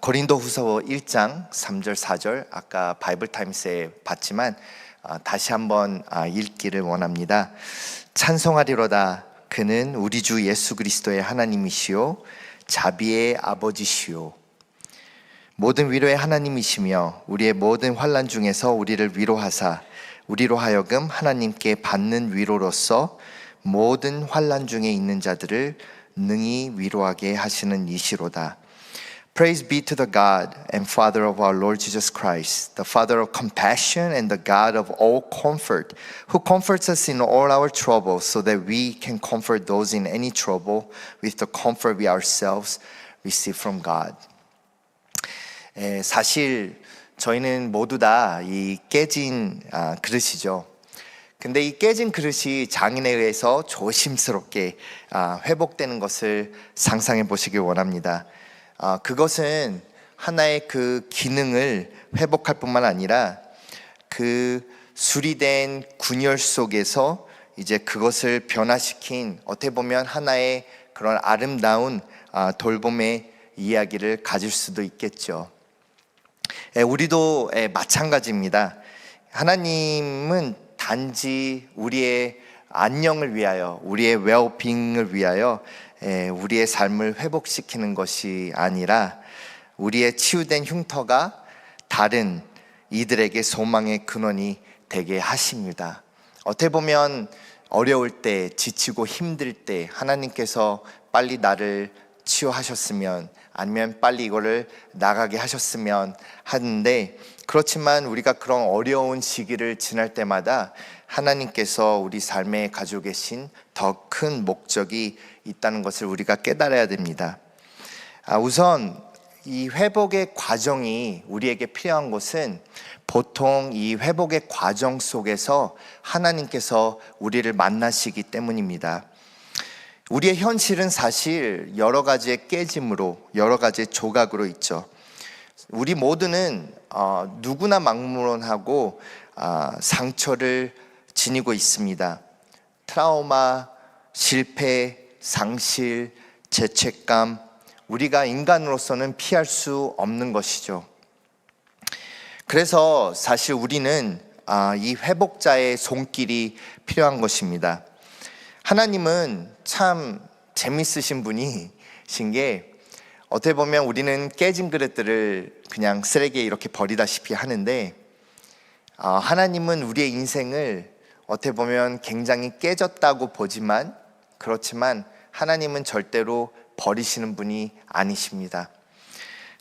고린도후서 1장 3절 4절 아까 바이블 타임스에 봤지만 다시 한번 읽기를 원합니다. 찬송하리로다. 그는 우리 주 예수 그리스도의 하나님이시요 자비의 아버지시요 모든 위로의 하나님이시며 우리의 모든 환난 중에서 우리를 위로하사 우리로 하여금 하나님께 받는 위로로서 모든 환난 중에 있는 자들을 능히 위로하게 하시는 이시로다. Praise be to the God and Father of our Lord Jesus Christ, the Father of compassion and the God of all comfort, who comforts us in all our trouble so that we can comfort those in any trouble with the comfort we ourselves receive from God. 사실 저희는 모두 다 이 깨진 그릇이죠. 근데 이 깨진 그릇이 장인에 의해서 조심스럽게 회복되는 것을 상상해 보시길 원합니다. 그것은 하나의 그 기능을 회복할 뿐만 아니라 그 수리된 군열 속에서 이제 그것을 변화시킨 어떻게 보면 하나의 그런 아름다운 돌봄의 이야기를 가질 수도 있겠죠. 우리도 마찬가지입니다. 하나님은 단지 우리의 안녕을 위하여, 우리의 웰빙을 위하여 우리의 삶을 회복시키는 것이 아니라 우리의 치유된 흉터가 다른 이들에게 소망의 근원이 되게 하십니다. 어떻게 보면 어려울 때, 지치고 힘들 때 하나님께서 빨리 나를 치유하셨으면, 아니면 빨리 이거를 나가게 하셨으면 하는데, 그렇지만 우리가 그런 어려운 시기를 지날 때마다 하나님께서 우리 삶에 가지고 계신 더 큰 목적이 있다는 것을 우리가 깨달아야 됩니다. 우선 이 회복의 과정이 우리에게 필요한 것은 보통 이 회복의 과정 속에서 하나님께서 우리를 만나시기 때문입니다. 우리의 현실은 사실 여러 가지의 깨짐으로, 여러 가지의 조각으로 있죠. 우리 모두는 누구나 막무론하고 상처를 지니고 있습니다. 트라우마, 실패, 상실, 죄책감, 우리가 인간으로서는 피할 수 없는 것이죠. 그래서 사실 우리는 이 회복자의 손길이 필요한 것입니다. 하나님은 참 재밌으신 분이신 게, 어떻게 보면 우리는 깨진 그릇들을 그냥 쓰레기에 이렇게 버리다시피 하는데, 하나님은 우리의 인생을 어떻게 보면 굉장히 깨졌다고 보지만, 그렇지만 하나님은 절대로 버리시는 분이 아니십니다.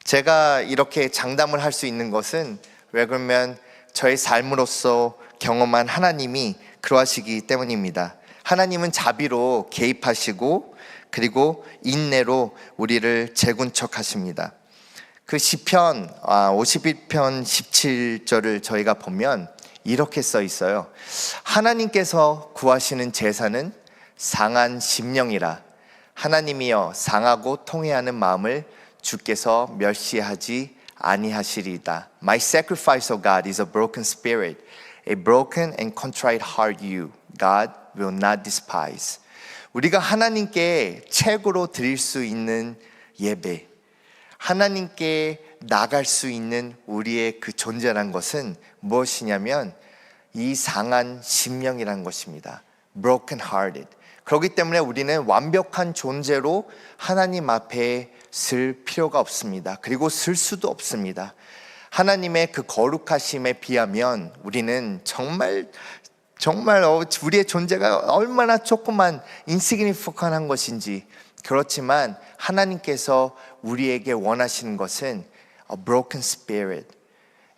제가 이렇게 장담을 할 수 있는 것은, 왜 그러면 저의 삶으로서 경험한 하나님이 그러하시기 때문입니다. 하나님은 자비로 개입하시고 그리고 인내로 우리를 재군척하십니다. 그 시편 51편 17절을 저희가 보면 이렇게 써 있어요. 하나님께서 구하시는 제사는 상한 심령이라. 하나님이여 상하고 통회하는 마음을 주께서 멸시하지 아니하시리이다. My sacrifice, O God, is a broken spirit. A broken and contrite heart you, God, will not despise. 우리가 하나님께 최고로 드릴 수 있는 예배, 하나님께 나갈 수 있는 우리의 그 존재란 것은 무엇이냐면 이 상한 심령이란 것입니다. Broken hearted. 그렇기 때문에 우리는 완벽한 존재로 하나님 앞에 쓸 필요가 없습니다. 그리고 쓸 수도 없습니다. 하나님의 그 거룩하심에 비하면 우리는 정말 우리의 존재가 얼마나 조그만 insignificant한 것인지. 그렇지만 하나님께서 우리에게 원하시는 것은 a broken spirit,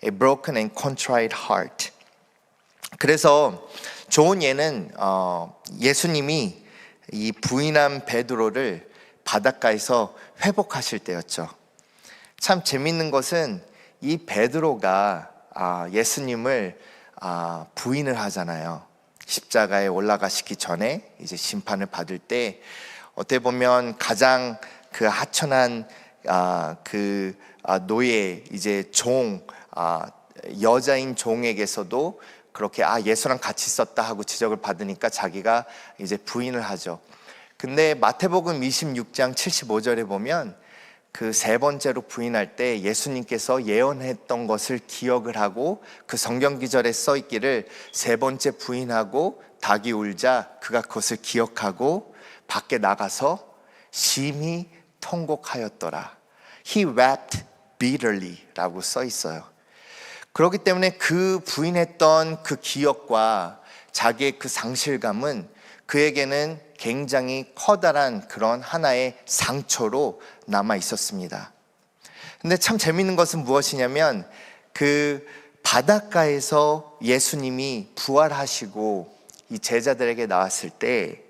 a broken and contrite heart. 그래서 좋은 예는 예수님이 이 부인한 베드로를 바닷가에서 회복하실 때였죠. 참 재밌는 것은 이 베드로가 예수님을 부인을 하잖아요. 십자가에 올라가시기 전에 이제 심판을 받을 때 어떻게 보면 가장 그 하천한 노예, 이제 종, 여자인 종에게서도 그렇게 예수랑 같이 있었다 하고 지적을 받으니까 자기가 이제 부인을 하죠. 근데 마태복음 26장 75절에 보면 그 세 번째로 부인할 때 예수님께서 예언했던 것을 기억을 하고 그 성경 기절에 써 있기를 세 번째 부인하고 닭이 울자 그가 그것을 기억하고 밖에 나가서 심히 통곡하였더라. He wept bitterly 라고 써 있어요. 그렇기 때문에 그 부인했던 그 기억과 자기의 그 상실감은 그에게는 굉장히 커다란 그런 하나의 상처로 남아 있었습니다. 근데 참 재밌는 것은 무엇이냐면 그 바닷가에서 예수님이 부활하시고 이 제자들에게 나왔을 때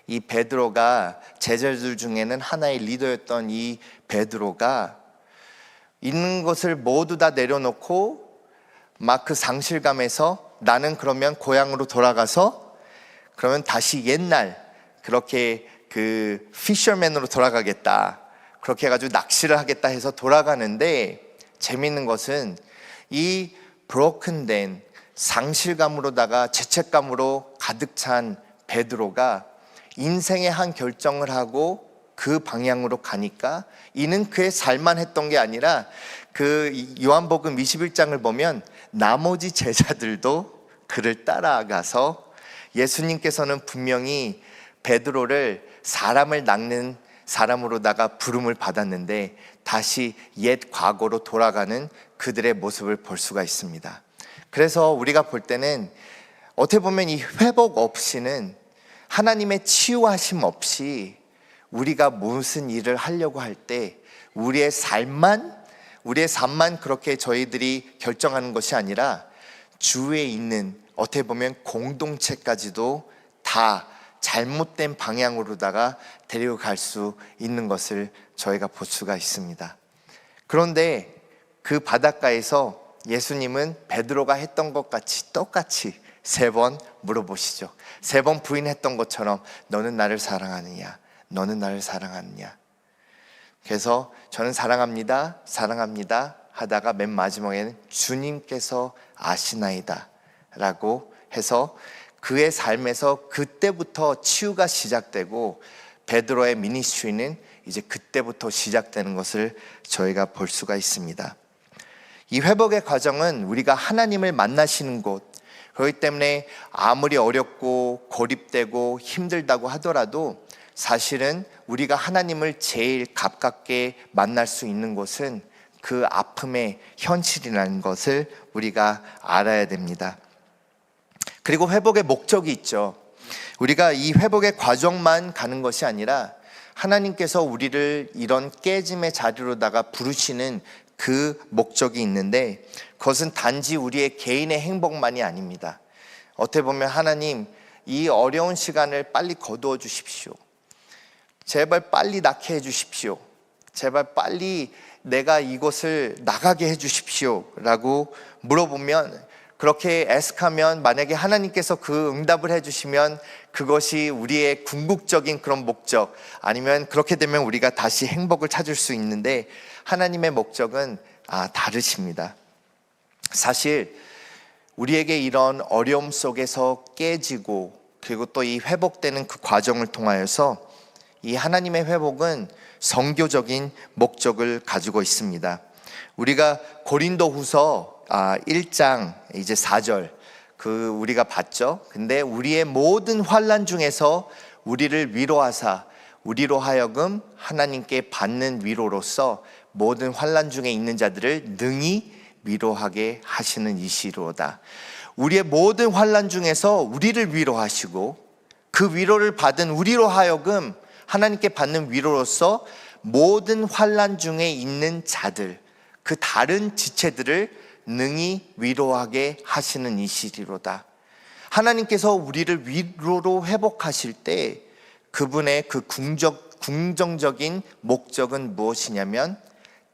이 베드로가 제자들 중에는 하나의 리더였던 이 베드로가 있는 것을 모두 다 내려놓고 막 그 상실감에서 나는 그러면 고향으로 돌아가서 그러면 다시 옛날 그렇게 그 피셔맨으로 돌아가겠다, 그렇게 해가지고 낚시를 하겠다 해서 돌아가는데, 재밌는 것은 이 브로큰된 상실감으로다가 죄책감으로 가득 찬 베드로가 인생의 한 결정을 하고 그 방향으로 가니까 이는 그의 살만 했던 게 아니라 그 요한복음 21장을 보면 나머지 제자들도 그를 따라가서 예수님께서는 분명히 베드로를 사람을 낚는 사람으로다가 부름을 받았는데 다시 옛 과거로 돌아가는 그들의 모습을 볼 수가 있습니다. 그래서 우리가 볼 때는 어떻게 보면 이 회복 없이는, 하나님의 치유하심 없이 우리가 무슨 일을 하려고 할 때 우리의 삶만 그렇게 저희들이 결정하는 것이 아니라 주위에 있는 어떻게 보면 공동체까지도 다 잘못된 방향으로다가 데리고 갈 수 있는 것을 저희가 볼 수가 있습니다. 그런데 그 바닷가에서 예수님은 베드로가 했던 것 같이 똑같이 세 번 물어보시죠. 세 번 부인했던 것처럼 너는 나를 사랑하느냐? 너는 나를 사랑하느냐? 그래서 저는 사랑합니다, 사랑합니다 하다가 맨 마지막에는 주님께서 아시나이다 라고 해서 그의 삶에서 그때부터 치유가 시작되고 베드로의 미니스트리는 이제 그때부터 시작되는 것을 저희가 볼 수가 있습니다. 이 회복의 과정은 우리가 하나님을 만나시는 곳, 그렇기 때문에 아무리 어렵고 고립되고 힘들다고 하더라도 사실은 우리가 하나님을 제일 가깝게 만날 수 있는 곳은 그 아픔의 현실이라는 것을 우리가 알아야 됩니다. 그리고 회복의 목적이 있죠. 우리가 이 회복의 과정만 가는 것이 아니라 하나님께서 우리를 이런 깨짐의 자리로다가 부르시는 그 목적이 있는데, 그것은 단지 우리의 개인의 행복만이 아닙니다. 어떻게 보면 하나님, 이 어려운 시간을 빨리 거두어 주십시오. 제발 빨리 낫게 해 주십시오. 제발 빨리 내가 이곳을 나가게 해 주십시오 라고 물어보면, 그렇게 애석하면 만약에 하나님께서 그 응답을 해주시면 그것이 우리의 궁극적인 그런 목적, 아니면 그렇게 되면 우리가 다시 행복을 찾을 수 있는데, 하나님의 목적은 다르십니다. 사실 우리에게 이런 어려움 속에서 깨지고 그리고 또 이 회복되는 그 과정을 통하여서 이 하나님의 회복은 선교적인 목적을 가지고 있습니다. 우리가 고린도후서 1장 이제 4절 우리가 봤죠. 근데 우리의 모든 환난 중에서 우리를 위로하사 우리로 하여금 하나님께 받는 위로로서 모든 환난 중에 있는 자들을 능히 위로하게 하시는 이시로다. 우리의 모든 환난 중에서 우리를 위로하시고 그 위로를 받은 우리로 하여금 하나님께 받는 위로로서 모든 환난 중에 있는 자들, 그 다른 지체들을 능히 위로하게 하시는 이시리로다. 하나님께서 우리를 위로로 회복하실 때 그분의 그 긍정적인 목적은 무엇이냐면,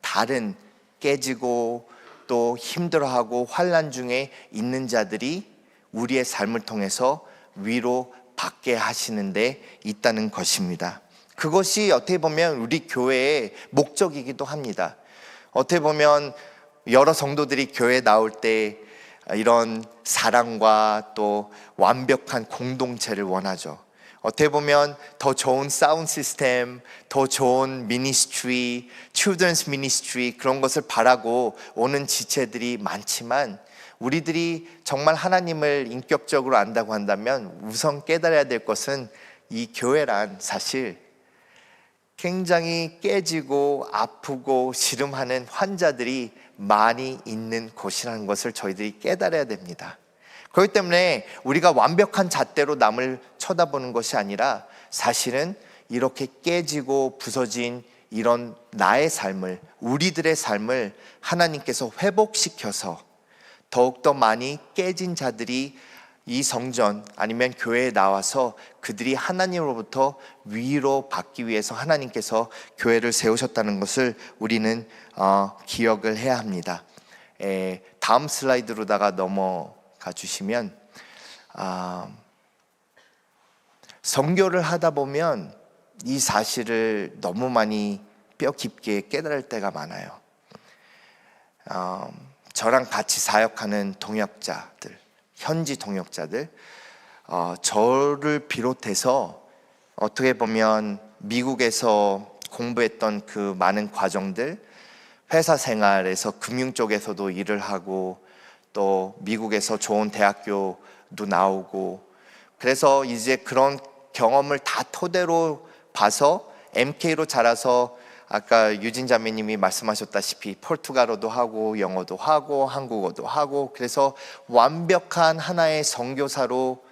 다른 깨지고 또 힘들어하고 환난 중에 있는 자들이 우리의 삶을 통해서 위로받게 하시는 데 있다는 것입니다. 그것이 어떻게 보면 우리 교회의 목적이기도 합니다. 어떻게 보면 여러 성도들이 교회에 나올 때 이런 사랑과 또 완벽한 공동체를 원하죠. 어떻게 보면 더 좋은 사운드 시스템, 더 좋은 미니스트리, 칠드런스 미니스트리 그런 것을 바라고 오는 지체들이 많지만 우리들이 정말 하나님을 인격적으로 안다고 한다면 우선 깨달아야 될 것은 이 교회란 사실 굉장히 깨지고 아프고 시름하는 환자들이 많이 있는 곳이라는 것을 저희들이 깨달아야 됩니다. 그렇기 때문에 우리가 완벽한 잣대로 남을 쳐다보는 것이 아니라 사실은 이렇게 깨지고 부서진 이런 나의 삶을, 우리들의 삶을 하나님께서 회복시켜서 더욱더 많이 깨진 자들이 이 성전 아니면 교회에 나와서 그들이 하나님으로부터 위로받기 위해서 하나님께서 교회를 세우셨다는 것을 우리는 기억을 해야 합니다. 다음 슬라이드로다가 넘어가 주시면 선교를 하다 보면 이 사실을 너무 많이 뼈 깊게 깨달을 때가 많아요. 저랑 같이 사역하는 동역자들, 현지 동역자들, 저를 비롯해서 어떻게 보면 미국에서 공부했던 그 많은 과정들, 회사 생활에서 금융 쪽에서도 일을 하고 또 미국에서 좋은 대학교도 나오고 그래서 이제 그런 경험을 다 토대로 봐서 MK로 자라서 아까 유진 자매님이 말씀하셨다시피 포르투갈어도 하고 영어도 하고 한국어도 하고 그래서 완벽한 하나의 선교사로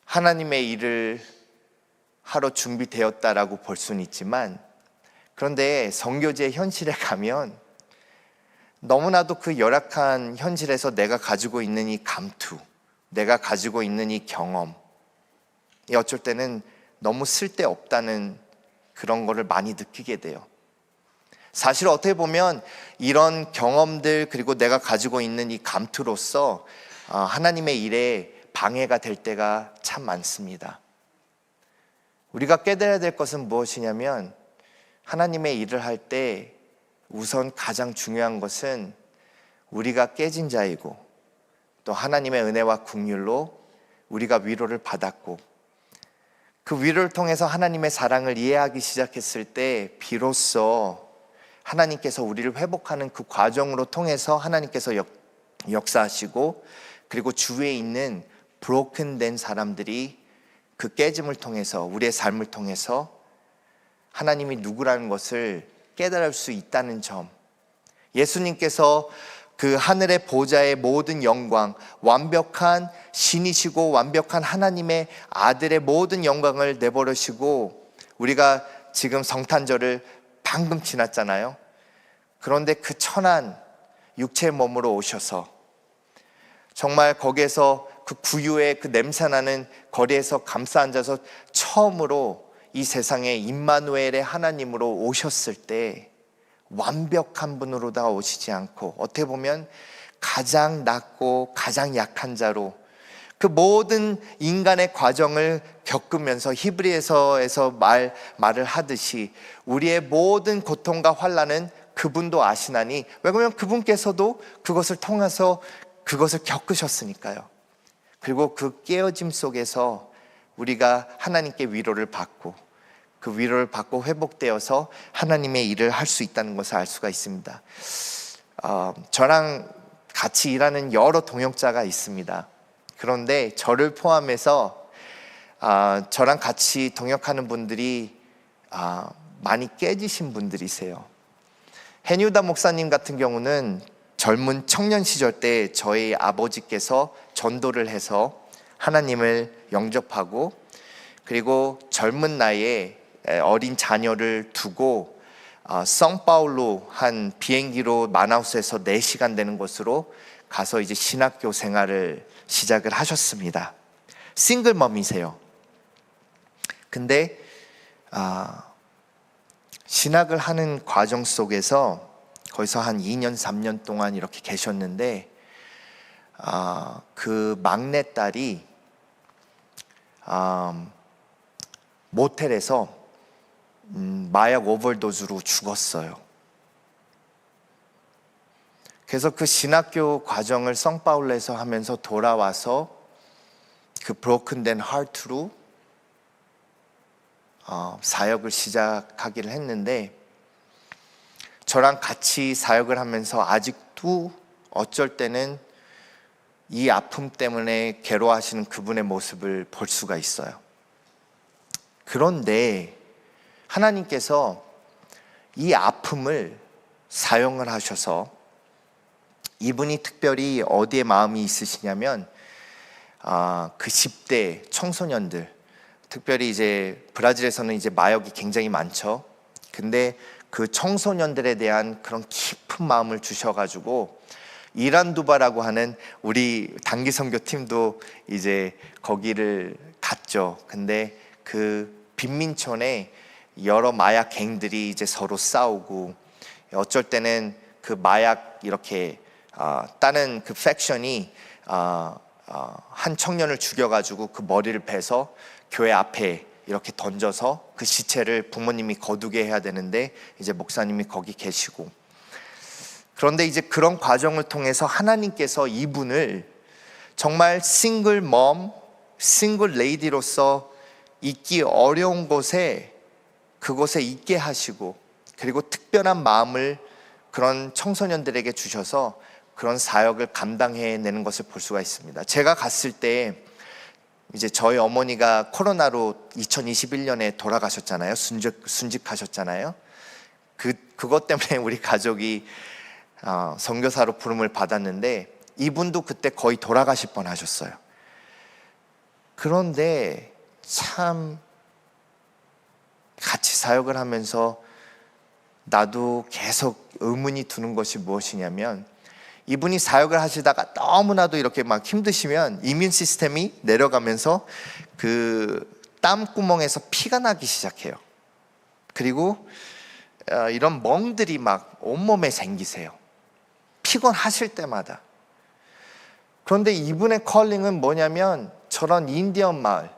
하나님의 일을 하러 준비되었다라고 볼 수는 있지만 그런데 선교지의 현실에 가면 너무나도 그 열악한 현실에서 내가 가지고 있는 이 감투, 내가 가지고 있는 이 경험이 어쩔 때는 너무 쓸데없다는 그런 거를 많이 느끼게 돼요. 사실 어떻게 보면 이런 경험들 그리고 내가 가지고 있는 이 감투로서 하나님의 일에 방해가 될 때가 참 많습니다. 우리가 깨달아야 될 것은 무엇이냐면 하나님의 일을 할 때 우선 가장 중요한 것은 우리가 깨진 자이고 또 하나님의 은혜와 긍휼로 우리가 위로를 받았고 그 위로를 통해서 하나님의 사랑을 이해하기 시작했을 때 비로소 하나님께서 우리를 회복하는 그 과정으로 통해서 하나님께서 역사하시고 그리고 주위에 있는 브로큰된 사람들이 그 깨짐을 통해서 우리의 삶을 통해서 하나님이 누구라는 것을 깨달을 수 있다는 점, 예수님께서 그 하늘의 보좌의 모든 영광, 완벽한 신이시고 완벽한 하나님의 아들의 모든 영광을 내버리시고 우리가 지금 성탄절을 방금 지났잖아요. 그런데 그 천한 육체의 몸으로 오셔서 정말 거기에서 그 구유의 그 냄새나는 거리에서 감싸 앉아서 처음으로 이 세상에 임마누엘의 하나님으로 오셨을 때 완벽한 분으로 다 오시지 않고 어떻게 보면 가장 낮고 가장 약한 자로 그 모든 인간의 과정을 겪으면서 히브리서에서 말을 하듯이 우리의 모든 고통과 환난은 그분도 아시나니 왜냐하면 그분께서도 그것을 통해서 그것을 겪으셨으니까요. 그리고 그 깨어짐 속에서 우리가 하나님께 위로를 받고 그 위로를 받고 회복되어서 하나님의 일을 할 수 있다는 것을 알 수가 있습니다. 저랑 같이 일하는 여러 동역자가 있습니다. 그런데 저를 포함해서 저랑 같이 동역하는 분들이 많이 깨지신 분들이세요. 해뉴다 목사님 같은 경우는 젊은 청년 시절 때 저희 아버지께서 전도를 해서 하나님을 영접하고 그리고 젊은 나이에 어린 자녀를 두고 성파울루 한 비행기로 마나우스에서 4시간 되는 곳으로 가서 이제 신학교 생활을 시작을 하셨습니다. 싱글멈이세요. 근데 신학을 하는 과정 속에서 거기서 한 2년 3년 동안 이렇게 계셨는데 그 막내딸이 모텔에서 마약 오버도즈로 죽었어요. 그래서 그 신학교 과정을 성파울루에서 하면서 돌아와서 그 브로큰된 하트로 사역을 시작하기를 했는데, 저랑 같이 사역을 하면서 아직도 어쩔 때는 이 아픔 때문에 괴로워하시는 그분의 모습을 볼 수가 있어요. 그런데 하나님께서 이 아픔을 사용을 하셔서, 이분이 특별히 어디에 마음이 있으시냐면 그 10대 청소년들, 특별히 이제 브라질에서는 이제 마약이 굉장히 많죠. 근데 그 청소년들에 대한 그런 깊은 마음을 주셔가지고, 이란두바라고 하는 우리 단기 선교 팀도 이제 거기를 갔죠. 근데 그 빈민촌에 여러 마약 갱들이 이제 서로 싸우고, 어쩔 때는 그 마약 이렇게 다른 그 팩션이 한 청년을 죽여가지고 그 머리를 베서 교회 앞에 이렇게 던져서 그 시체를 부모님이 거두게 해야 되는데, 이제 목사님이 거기 계시고, 그런데 이제 그런 과정을 통해서 하나님께서 이분을 정말 싱글 멈, 싱글 레이디로서 있기 어려운 곳에, 그곳에 있게 하시고, 그리고 특별한 마음을 그런 청소년들에게 주셔서 그런 사역을 감당해내는 것을 볼 수가 있습니다. 제가 갔을 때 이제 저희 어머니가 코로나로 2021년에 돌아가셨잖아요. 순직하셨잖아요. 그것 때문에 우리 가족이 선교사로 부름을 받았는데, 이분도 그때 거의 돌아가실 뻔하셨어요. 그런데 참 같이 사역을 하면서 나도 계속 의문이 드는 것이 무엇이냐면, 이분이 사역을 하시다가 너무나도 이렇게 막 힘드시면 이뮨 시스템이 내려가면서 그 땀구멍에서 피가 나기 시작해요. 그리고 이런 멍들이 막 온몸에 생기세요. 피곤하실 때마다. 그런데 이분의 컬링은 뭐냐면, 저런 인디언 마을,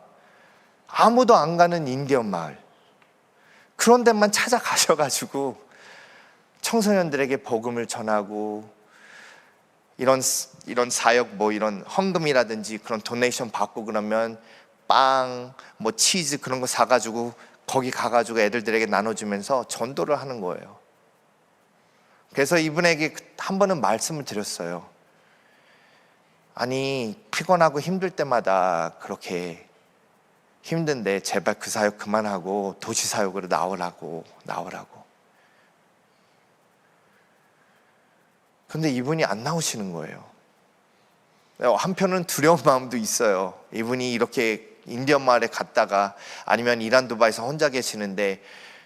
아무도 안 가는 인디언 마을, 그런 데만 찾아가셔가지고 청소년들에게 복음을 전하고, 이런 사역, 뭐 이런 헌금이라든지 그런 도네이션 받고 그러면 빵, 뭐 치즈 그런 거 사가지고 거기 가가지고 애들들에게 나눠주면서 전도를 하는 거예요. 그래서 이분에게 한 번은 말씀을 드렸어요. 아니, 피곤하고 힘들 때마다 그렇게 힘든데 제발 그 사역 그만하고 도시 사역으로 나오라고. 근데 이분이 안 나오시는 거예요. 한편은 두려운 마음도 있어요. 이분이 이렇게 인디언 마을에 갔다가, 아니면 이란 두바이에서 혼자 계시는데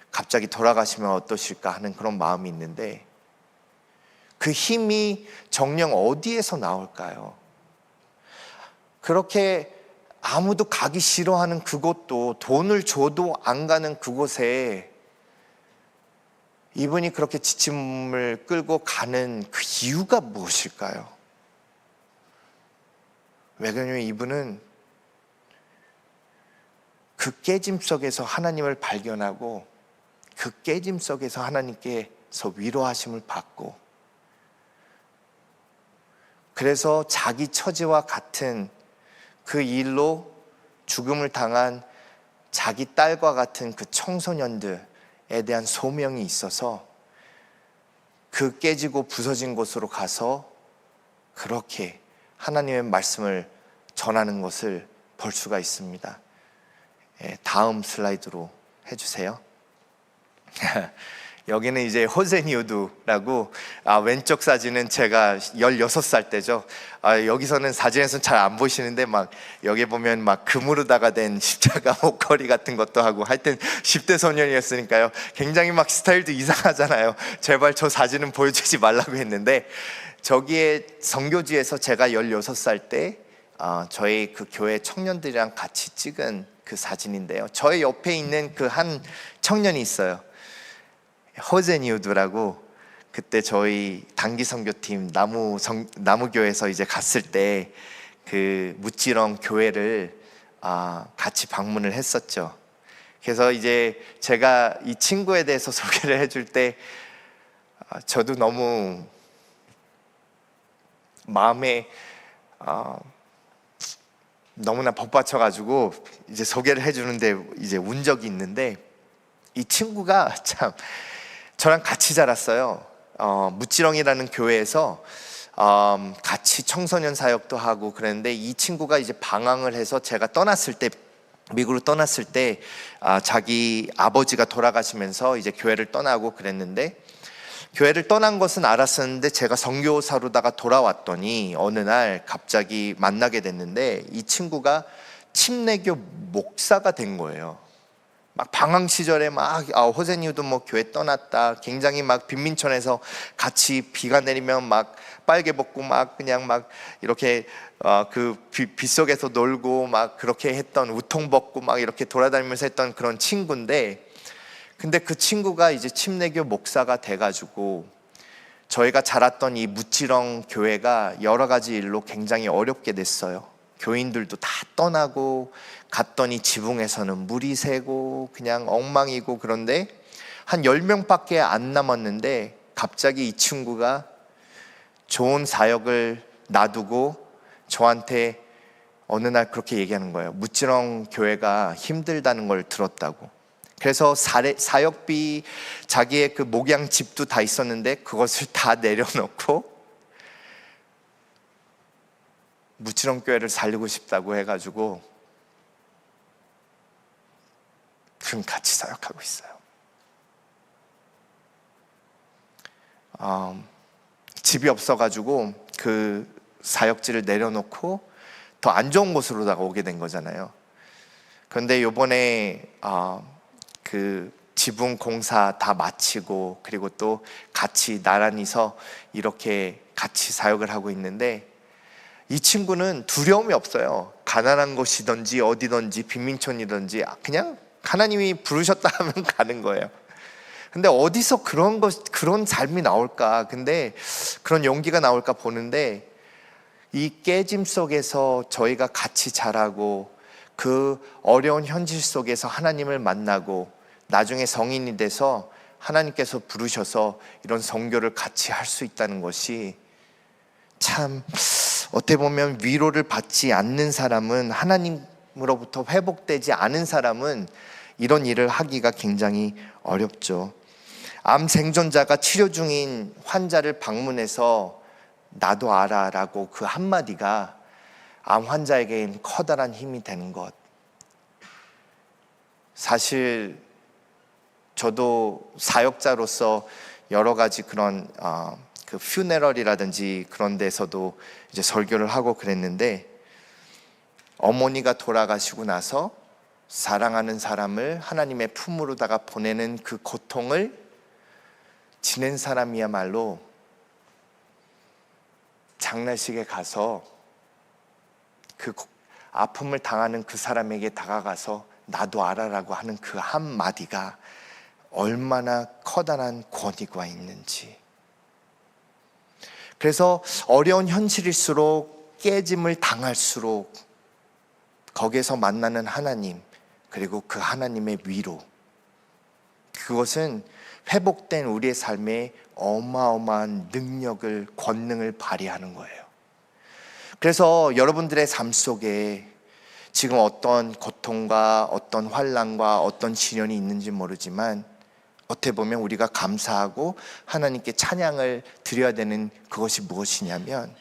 갑자기 돌아가시면 어떠실까 하는 그런 마음이 있는데, 그 힘이 정녕 어디에서 나올까요? 그렇게 아무도 가기 싫어하는 그곳도, 돈을 줘도 안 가는 그곳에 이분이 그렇게 지침을 끌고 가는 그 이유가 무엇일까요? 왜냐하면 이분은 그 깨짐 속에서 하나님을 발견하고, 그 깨짐 속에서 하나님께서 위로하심을 받고, 그래서 자기 처지와 같은 그 일로 죽음을 당한 자기 딸과 같은 그 청소년들에 대한 소명이 있어서 그 깨지고 부서진 곳으로 가서 그렇게 하나님의 말씀을 전하는 것을 볼 수가 있습니다. 다음 슬라이드로 해주세요. 여기는 이제 호세니우두라고, 왼쪽 사진은 제가 16살 때죠. 여기서는 사진에서는 잘 안 보시는데, 막 여기 보면 막 금으로다가 된 십자가 목걸이 같은 것도 하고, 하여튼 10대 소년이었으니까요. 굉장히 막 스타일도 이상하잖아요. 제발 저 사진은 보여주지 말라고 했는데, 저기에 선교지에서 제가 16살 때 저희 그 교회 청년들이랑 같이 찍은 그 사진인데요. 저의 옆에 있는 그 한 청년이 있어요. 호제니우드라고, 그때 저희 단기 선교팀 나무교에서 이제 갔을 때 그 무찌렁 교회를 같이 방문을 했었죠. 그래서 이제 제가 이 친구에 대해서 소개를 해줄 때 저도 너무 마음에 너무나 복받쳐가지고 이제 소개를 해주는데 이제 운 적이 있는데, 이 친구가 참 저랑 같이 자랐어요. 무지렁이라는 교회에서 같이 청소년 사역도 하고 그랬는데, 이 친구가 이제 방황을 해서 제가 떠났을 때, 미국으로 떠났을 때 자기 아버지가 돌아가시면서 이제 교회를 떠나고 그랬는데, 교회를 떠난 것은 알았었는데 제가 선교사로다가 돌아왔더니 어느 날 갑자기 만나게 됐는데, 이 친구가 침례교 목사가 된 거예요. 막 방황 시절에 막 호세니우도 뭐 교회 떠났다, 굉장히 막 빈민촌에서 같이 비가 내리면 막 빨개 벗고 막 그냥 막 이렇게 그 빗속에서 놀고 막 그렇게 했던, 우통 벗고 막 이렇게 돌아다니면서 했던 그런 친구인데, 근데 그 친구가 이제 침례교 목사가 돼가지고 저희가 자랐던 이 무지렁 교회가 여러 가지 일로 굉장히 어렵게 됐어요. 교인들도 다 떠나고, 갔더니 지붕에서는 물이 새고 그냥 엉망이고, 그런데 한 10명밖에 안 남았는데 갑자기 이 친구가 좋은 사역을 놔두고 저한테 어느 날 그렇게 얘기하는 거예요. 무지렁 교회가 힘들다는 걸 들었다고. 그래서 사역비, 자기의 그 목양 집도 다 있었는데 그것을 다 내려놓고 무지렁 교회를 살리고 싶다고 해가지고 지금 같이 사역하고 있어요. 집이 없어가지고 그 사역지를 내려놓고 더 안 좋은 곳으로다가 오게 된 거잖아요. 그런데 요번에 그 지붕 공사 다 마치고, 그리고 또 같이 나란히서 이렇게 같이 사역을 하고 있는데, 이 친구는 두려움이 없어요. 가난한 곳이든지 어디든지 빈민촌이든지 그냥 하나님이 부르셨다 하면 가는 거예요. 근데 어디서 그런 삶이 나올까? 근데 그런 용기가 나올까 보는데, 이 깨짐 속에서 저희가 같이 자라고 그 어려운 현실 속에서 하나님을 만나고 나중에 성인이 돼서 하나님께서 부르셔서 이런 선교를 같이 할 수 있다는 것이, 참 어떻게 보면 위로를 받지 않는 사람은, 하나님으로부터 회복되지 않은 사람은 이런 일을 하기가 굉장히 어렵죠. 암 생존자가 치료 중인 환자를 방문해서 나도 알아 라고 그 한마디가 암 환자에겐 커다란 힘이 되는 것. 사실 저도 사역자로서 여러 가지 그런 그 퓨네럴이라든지 그런 데서도 이제 설교를 하고 그랬는데, 어머니가 돌아가시고 나서 사랑하는 사람을 하나님의 품으로다가 보내는 그 고통을 지낸 사람이야말로 장례식에 가서 그 아픔을 당하는 그 사람에게 다가가서 나도 알아라고 하는 그 한마디가 얼마나 커다란 권위가 있는지. 그래서 어려운 현실일수록, 깨짐을 당할수록 거기에서 만나는 하나님, 그리고 그 하나님의 위로, 그것은 회복된 우리의 삶에 어마어마한 능력을, 권능을 발휘하는 거예요. 그래서 여러분들의 삶 속에 지금 어떤 고통과 어떤 환난과 어떤 시련이 있는지 모르지만, 어떻게 보면 우리가 감사하고 하나님께 찬양을 드려야 되는 그것이 무엇이냐면,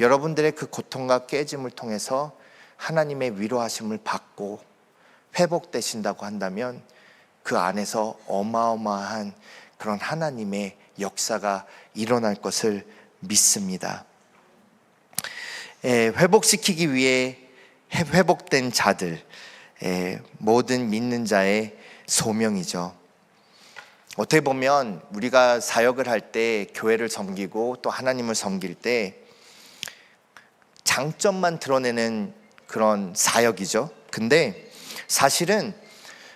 여러분들의 그 고통과 깨짐을 통해서 하나님의 위로하심을 받고 회복되신다고 한다면 그 안에서 어마어마한 그런 하나님의 역사가 일어날 것을 믿습니다. 회복시키기 위해 회복된 자들, 모든 믿는 자의 소명이죠. 어떻게 보면 우리가 사역을 할 때, 교회를 섬기고 또 하나님을 섬길 때 장점만 드러내는 그런 사역이죠. 근데 사실은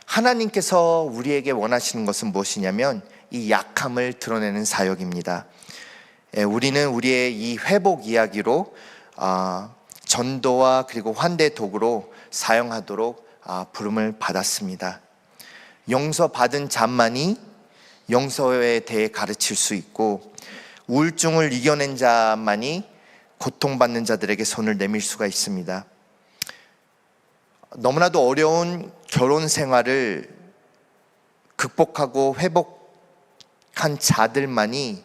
하나님께서 우리에게 원하시는 것은 무엇이냐면 이 약함을 드러내는 사역입니다. 우리는 우리의 이 회복 이야기로 전도와 그리고 환대 도구로 사용하도록 부름을 받았습니다. 용서받은 자만이 용서에 대해 가르칠 수 있고, 우울증을 이겨낸 자만이 고통받는 자들에게 손을 내밀 수가 있습니다. 너무나도 어려운 결혼 생활을 극복하고 회복한 자들만이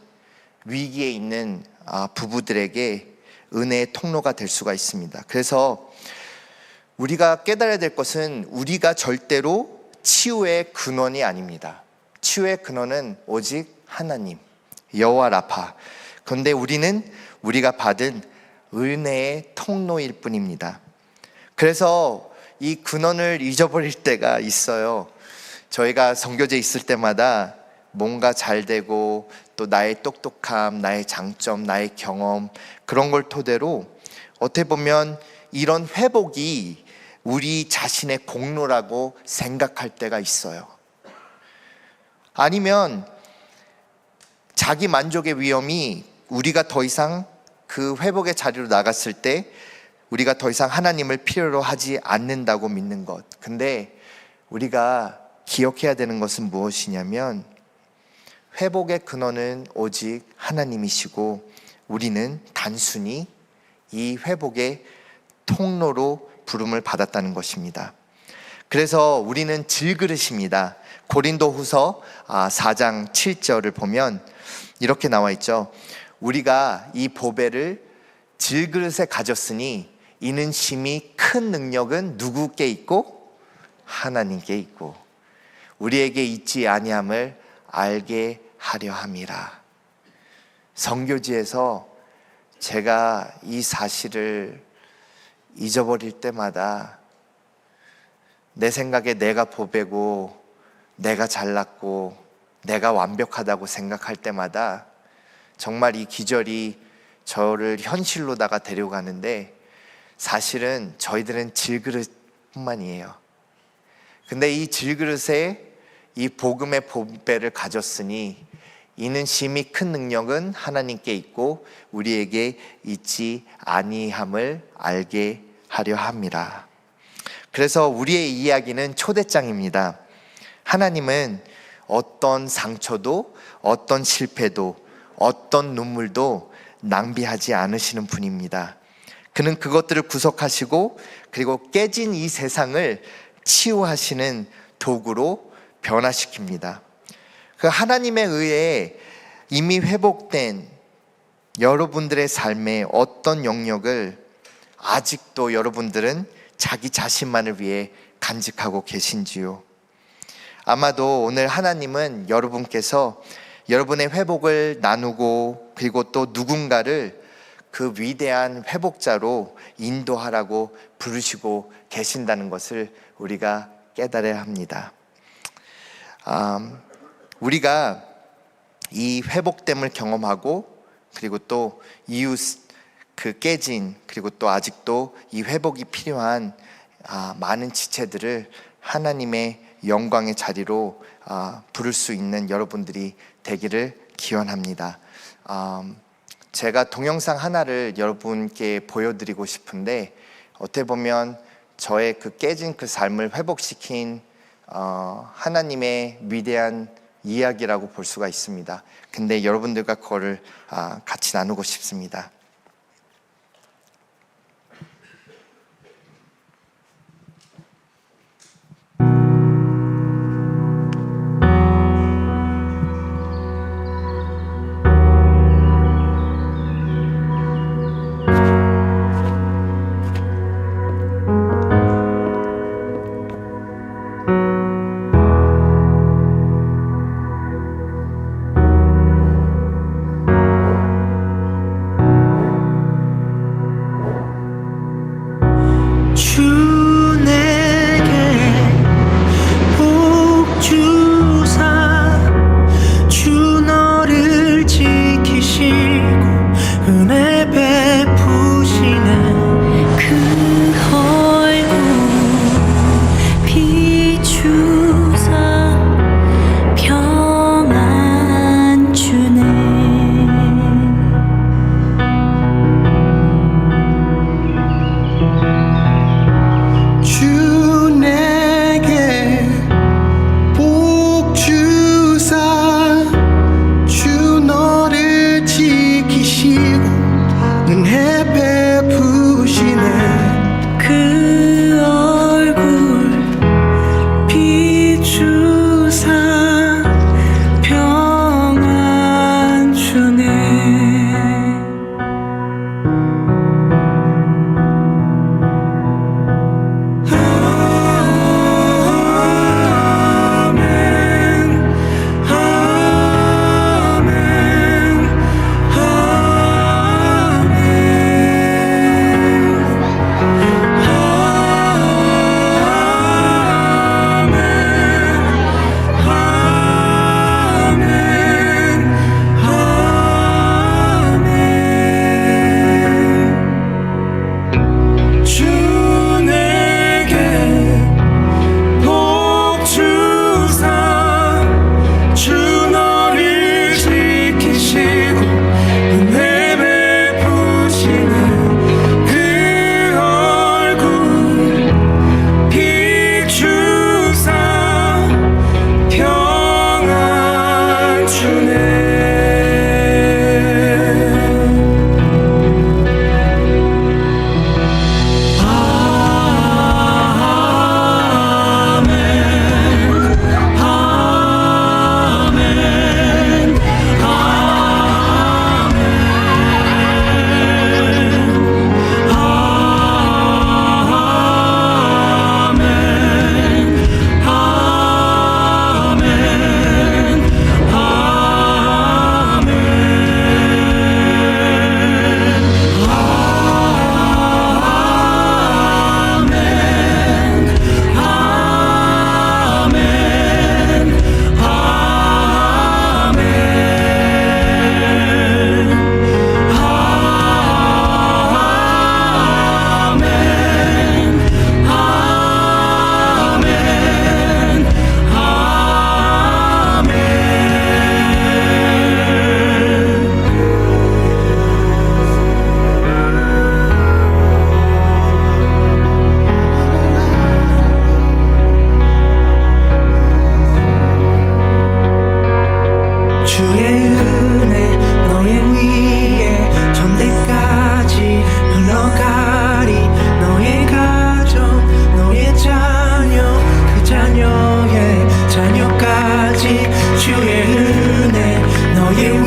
위기에 있는 부부들에게 은혜의 통로가 될 수가 있습니다. 그래서 우리가 깨달아야 될 것은 우리가 절대로 치유의 근원이 아닙니다. 치유의 근원은 오직 하나님, 여호와 라파. 그런데 우리가 받은 은혜의 통로일 뿐입니다. 그래서 이 근원을 잊어버릴 때가 있어요. 저희가 선교제에 있을 때마다 뭔가 잘 되고 또 나의 똑똑함, 나의 장점, 나의 경험, 그런 걸 토대로 어떻게 보면 이런 회복이 우리 자신의 공로라고 생각할 때가 있어요. 아니면 자기 만족의 위험이 우리가 더 이상 그 회복의 자리로 나갔을 때 우리가 더 이상 하나님을 필요로 하지 않는다고 믿는 것. 근데 우리가 기억해야 되는 것은 무엇이냐면 회복의 근원은 오직 하나님이시고 우리는 단순히 이 회복의 통로로 부름을 받았다는 것입니다. 그래서 우리는 질그릇입니다. 고린도후서 4장 7절을 보면 이렇게 나와 있죠. 우리가 이 보배를 질그릇에 가졌으니 이는 심히 큰 능력은 누구께 있고 하나님께 있고 우리에게 있지 아니함을 알게 하려 함이라. 선교지에서 제가 이 사실을 잊어버릴 때마다 내 생각에 내가 보배고 내가 잘났고 내가 완벽하다고 생각할 때마다 정말 이 기절이 저를 현실로다가 데려가는데 사실은 저희들은 질그릇뿐만이에요. 근데 이 질그릇에 이 복음의 보배를 가졌으니 이는 심히 큰 능력은 하나님께 있고 우리에게 있지 아니함을 알게 하려 함이라. 그래서 우리의 이야기는 초대장입니다. 하나님은 어떤 상처도 어떤 실패도 어떤 눈물도 낭비하지 않으시는 분입니다. 그는 그것들을 구속하시고 그리고 깨진 이 세상을 치유하시는 도구로 변화시킵니다. 그 하나님에 의해 이미 회복된 여러분들의 삶의 어떤 영역을 아직도 여러분들은 자기 자신만을 위해 간직하고 계신지요? 아마도 오늘 하나님은 여러분께서 여러분의 회복을 나누고 그리고 또 누군가를 그 위대한 회복자로 인도하라고 부르시고 계신다는 것을 우리가 깨달아야 합니다. 우리가 이 회복됨을 경험하고 그리고 또 이웃 그 깨진 그리고 또 아직도 이 회복이 필요한 많은 지체들을 하나님의 영광의 자리로 부를 수 있는 여러분들이 되기를 기원합니다. 제가 동영상 하나를 여러분께 보여드리고 싶은데 어떻게 보면 저의 그 깨진 그 삶을 회복시킨 하나님의 위대한 이야기라고 볼 수가 있습니다. 근데 여러분들과 그거를 같이 나누고 싶습니다.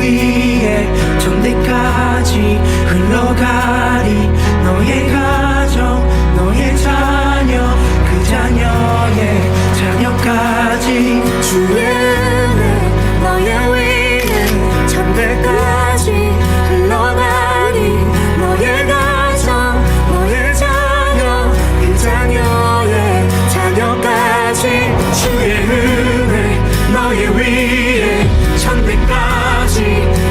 위에 천대까지 흘러가리. 너의 가정, 너의 자녀, 그 자녀의 자녀까지 주의 은혜 너의 위에 천대까지 흘러가리. 너의 가정 너의 자녀 그 자녀의 자녀까지 주의 은혜 너의 위에 천대까지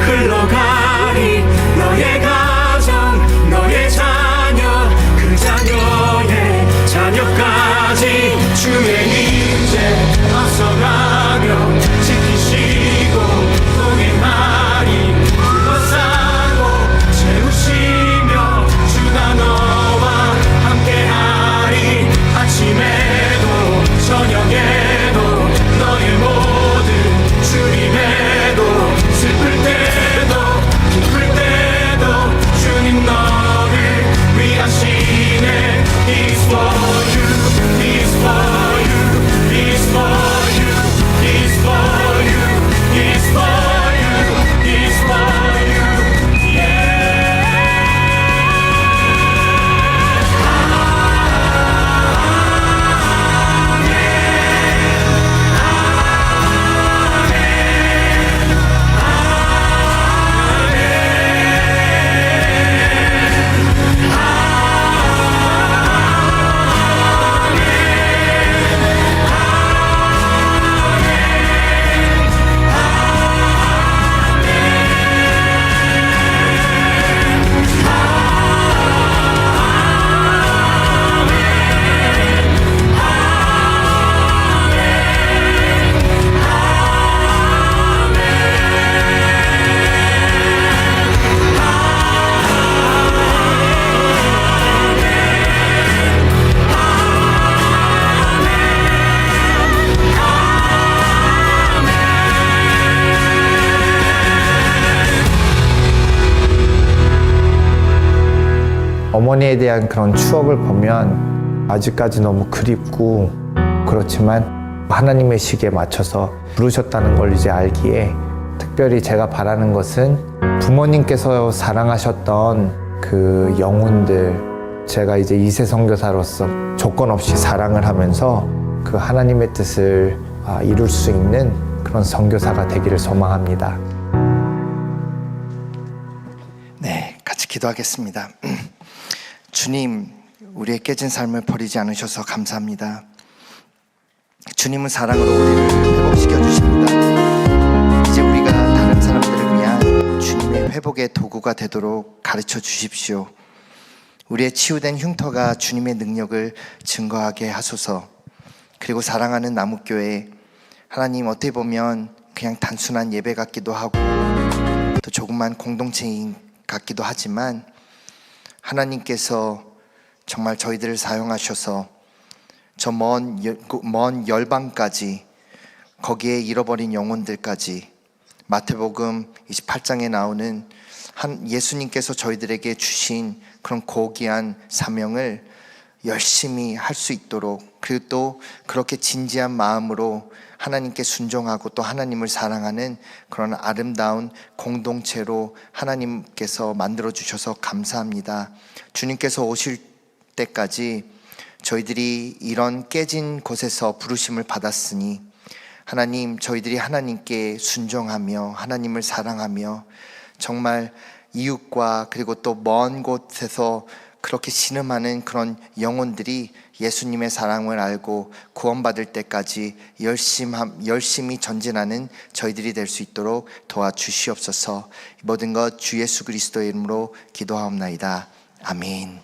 흘러가리. 너의 가정, 너의 자녀, 그 자녀의 자녀까지 주의 임재 앞서가며 지키시고 동행하리. 둘러싸고 채우시며 주가 너와 함께하리. 아침에도 저녁에도 너의 모든 주님에도 슬플 때도 기쁠 때도 주님 너를 위하시네. He's for you, He's for you, He's for you, He's for you, He's for you, He's for you, yeah. 어머니에 대한 그런 추억을 보면 아직까지 너무 그립고, 그렇지만 하나님의 시기에 맞춰서 부르셨다는 걸 이제 알기에, 특별히 제가 바라는 것은 부모님께서 사랑하셨던 그 영혼들, 제가 이제 2세 선교사로서 조건 없이 사랑을 하면서 그 하나님의 뜻을 이룰 수 있는 그런 선교사가 되기를 소망합니다. 네, 같이 기도하겠습니다. 주님, 우리의 깨진 삶을 버리지 않으셔서 감사합니다. 주님은 사랑으로 우리를 회복시켜 주십니다. 이제 우리가 다른 사람들을 위한 주님의 회복의 도구가 되도록 가르쳐 주십시오. 우리의 치유된 흉터가 주님의 능력을 증거하게 하소서. 그리고 사랑하는 남욱교회, 하나님, 어떻게 보면 그냥 단순한 예배 같기도 하고 또 조그만 공동체 같기도 하지만, 하나님께서 정말 저희들을 사용하셔서 저 먼 열방까지, 거기에 잃어버린 영혼들까지, 마태복음 28장에 나오는 예수님께서 저희들에게 주신 그런 고귀한 사명을 열심히 할 수 있도록, 그리고 또 그렇게 진지한 마음으로 하나님께 순종하고 또 하나님을 사랑하는 그런 아름다운 공동체로 하나님께서 만들어 주셔서 감사합니다. 주님께서 오실 때까지 저희들이 이런 깨진 곳에서 부르심을 받았으니, 하나님, 저희들이 하나님께 순종하며 하나님을 사랑하며 정말 이웃과 그리고 또 먼 곳에서 그렇게 신음하는 그런 영혼들이 예수님의 사랑을 알고 구원받을 때까지 열심히 전진하는 저희들이 될 수 있도록 도와주시옵소서. 모든 것 주 예수 그리스도의 이름으로 기도하옵나이다. 아멘.